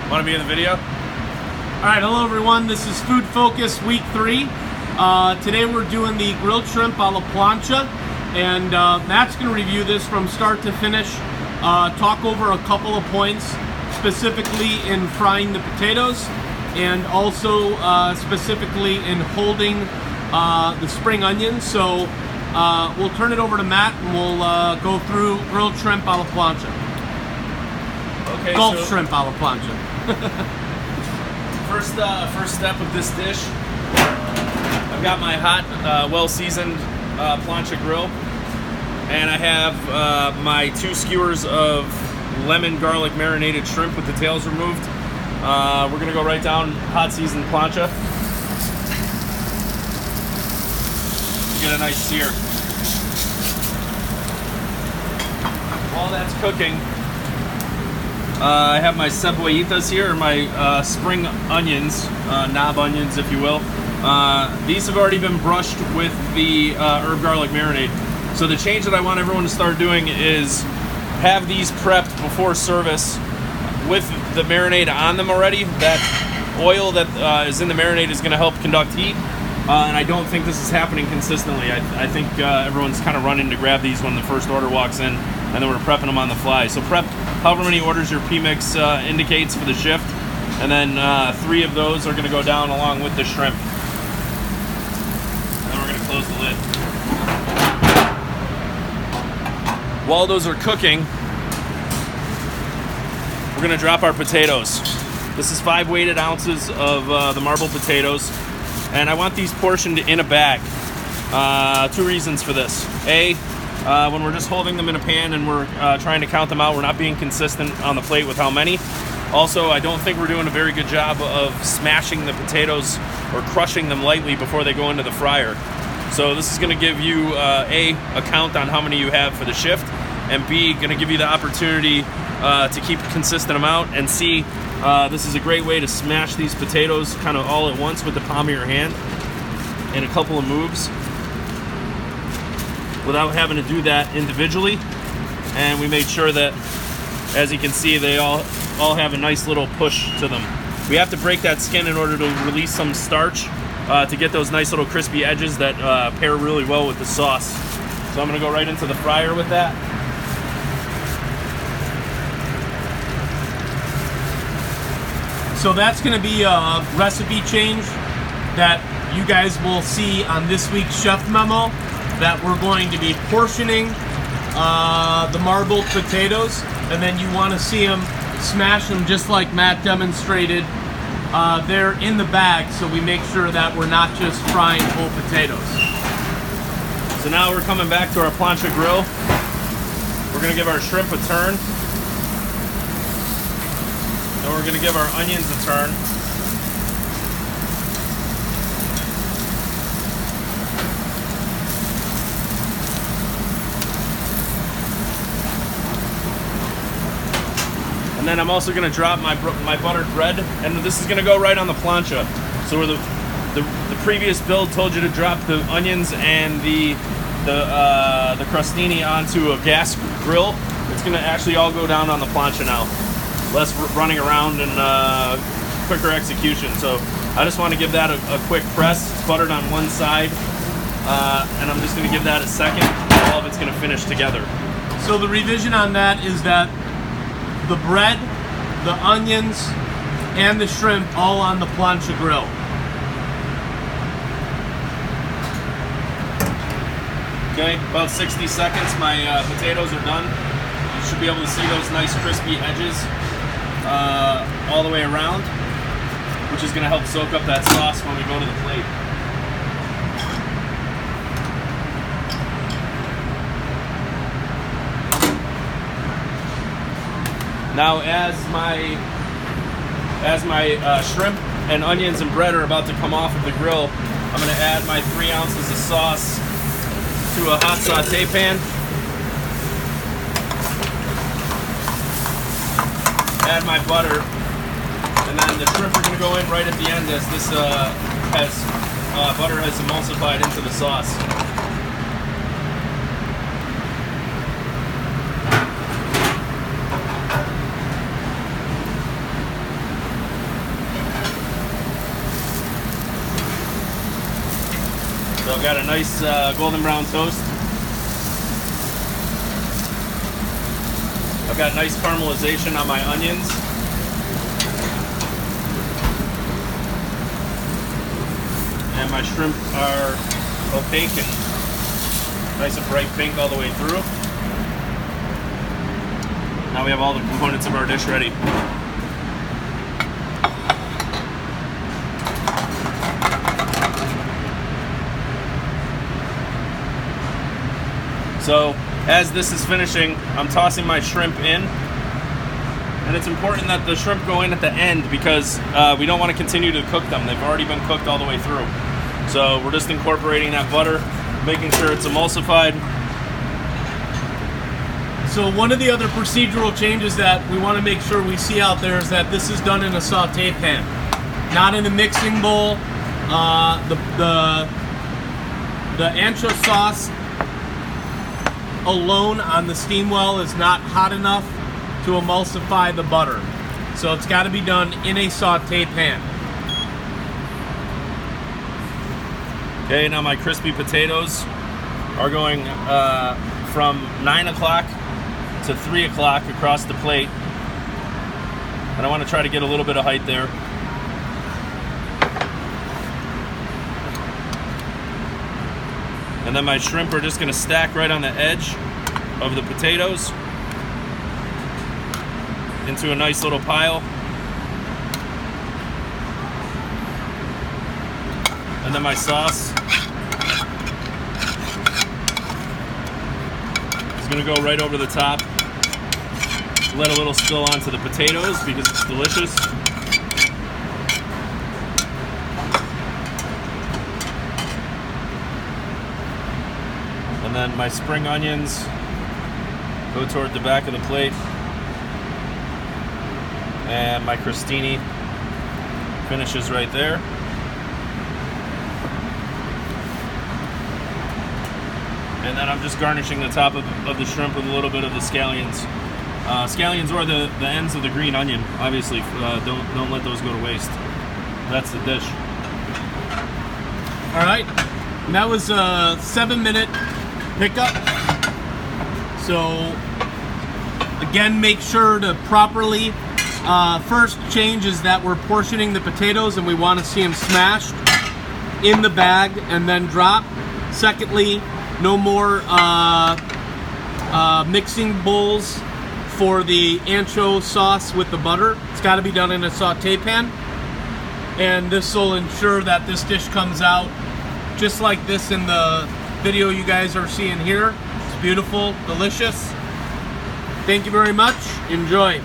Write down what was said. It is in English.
Want to be in the video? All right, hello everyone. This is Food Focus Week 3. Today we're doing the grilled shrimp a la plancha, and Matt's going to review this from start to finish, talk over a couple of points, specifically in frying the potatoes, and also specifically in holding the spring onions. So we'll turn it over to Matt and we'll go through grilled shrimp a la plancha. Okay, Gulf shrimp a la plancha. First step of this dish, I've got my hot, well-seasoned plancha grill, and I have my 2 skewers of lemon garlic marinated shrimp with the tails removed. We're gonna go right down hot seasoned plancha. Get a nice sear. While that's cooking, I have my cebollitas here, or my spring onions, knob onions if you will. These have already been brushed with the herb garlic marinade. So the change that I want everyone to start doing is have these prepped before service with the marinade on them already. That oil that is in the marinade is going to help conduct heat, and I don't think this is happening consistently. I think everyone's kind of running to grab these when the first order walks in, and then we're prepping them on the fly. So prep however many orders your P-mix indicates for the shift, and then 3 of those are going to go down along with the shrimp. And then we're going to close the lid. While those are cooking, we're going to drop our potatoes. This is 5 weighted ounces of the marble potatoes, and I want these portioned in a bag. 2 reasons for this. A, when we're just holding them in a pan and we're trying to count them out, we're not being consistent on the plate with how many. Also, I don't think we're doing a very good job of smashing the potatoes or crushing them lightly before they go into the fryer. So this is going to give you A, a count on how many you have for the shift, and B, going to give you the opportunity to keep a consistent amount, and C, this is a great way to smash these potatoes kind of all at once with the palm of your hand in a couple of moves without having to do that individually. And we made sure that, as you can see, they all have a nice little push to them. We have to break that skin in order to release some starch to get those nice little crispy edges that pair really well with the sauce. So I'm gonna go right into the fryer with that. So that's going to be a recipe change that you guys will see on this week's chef memo, that we're going to be portioning the marbled potatoes, and then you want to see them smash them just like Matt demonstrated. They're in the bag, so we make sure that we're not just frying whole potatoes. So now we're coming back to our plancha grill. We're going to give our shrimp a turn. And we're going to give our onions a turn. And then I'm also going to drop my buttered bread, and this is going to go right on the plancha. So where the previous build told you to drop the onions and the crostini onto a gas grill, it's going to actually all go down on the plancha now. Less running around and quicker execution. So I just want to give that a quick press. It's buttered on one side, and I'm just going to give that a second. All of it's going to finish together. So the revision on that is that the bread, the onions, and the shrimp all on the plancha grill. Okay, about 60 seconds. My potatoes are done. You should be able to see those nice crispy edges all the way around, which is going to help soak up that sauce when we go to the plate. Now, as my shrimp and onions and bread are about to come off of the grill, I'm going to add my 3 ounces of sauce to a hot saute pan. Add my butter, and then the shrimp are going to go in right at the end as this butter has emulsified into the sauce. I've got a nice golden brown toast. I've got nice caramelization on my onions. And my shrimp are opaque and nice and bright pink all the way through. Now we have all the components of our dish ready. So as this is finishing, I'm tossing my shrimp in. And it's important that the shrimp go in at the end because we don't want to continue to cook them. They've already been cooked all the way through. So we're just incorporating that butter, making sure it's emulsified. So one of the other procedural changes that we want to make sure we see out there is that this is done in a saute pan, not in a mixing bowl. The ancho sauce alone on the steam well is not hot enough to emulsify the butter. So it's got to be done in a saute pan. Okay, now my crispy potatoes are going from 9 o'clock to 3 o'clock across the plate. And I want to try to get a little bit of height there. And then my shrimp are just going to stack right on the edge of the potatoes into a nice little pile. And then my sauce is going to go right over the top. Let a little spill onto the potatoes because it's delicious. And then my spring onions go toward the back of the plate. And my crostini finishes right there. And then I'm just garnishing the top of the shrimp with a little bit of the scallions. Scallions are the ends of the green onion, obviously. Don't let those go to waste. That's the dish. All right, and that was a 7-minute pickup. So again, make sure to properly, first change is that we're portioning the potatoes and we want to see them smashed in the bag and then drop. Secondly, no more mixing bowls for the ancho sauce with the butter. It's got to be done in a saute pan. And this will ensure that this dish comes out just like this in the video you guys are seeing here. It's beautiful, delicious. Thank you very much. Enjoy.